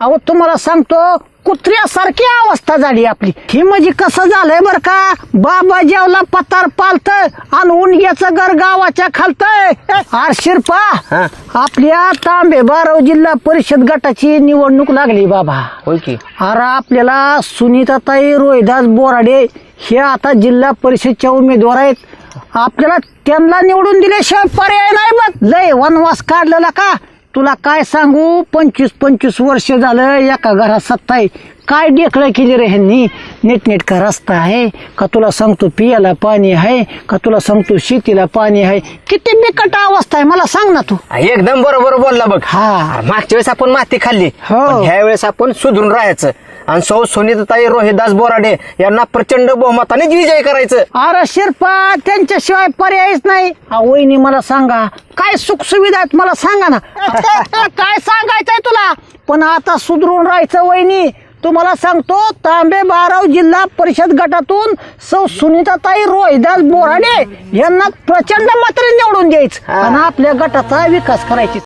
अहो तुम्हाला सांगतो कुत्र्यासारखी अवस्था झाली आपली ही म्हणजे कसं झालंय बर का बाबा जेवला पतार पालतय आणि उंडग्याचं घर गावाच्या खालतय शिरपा आपल्या तांबे बाराव जिल्हा परिषद गटाची निवडणूक लागली बाबा होय की अरे आपल्याला सुनीताताई रोहिदास बोराडे हे आता जिल्हा परिषदच्या उमेदवार आहेत आपल्याला त्यांना निवडून दिल्याशिवाय पर्याय नाही बघ लय वनवास काढलेला का तुला काय सांगू 25 वर्ष झालं एका घरात सत्ता आहे काय डेकळं केली रे ह्यांनी नीटनेटका रस्ता आहे का तुला सांगतो पियाला पाणी आहे का तुला सांगतो शेतीला पाणी आहे किती बिकट अवस्था आहे मला सांग ना तू एकदम बरोबर बोलला बघ हा मागच्या वेळेस आपण माती खाल्ली हो. पण ह्या वेळेस आपण सुधरून राहायचं आणि सौ सुनीताताई रोहिदास बोराडे यांना प्रचंड बहुमताने विजय करायचं अरे शिरपा त्यांच्याशिवाय पर्यायच नाही वहिनी मला सांगा काय सुख सुविधा आहेत मला सांगा ना काय सांगायचंय तुला पण आता सुधरून राहायचं वहिनी तुम्हाला सांगतो तांबे बाराव जिल्हा परिषद गटातून सौ सुनीताताई रोहिदास बोराडे यांना प्रचंड मात्र निवडून द्यायचं आणि आपल्या गटाचा विकास करायची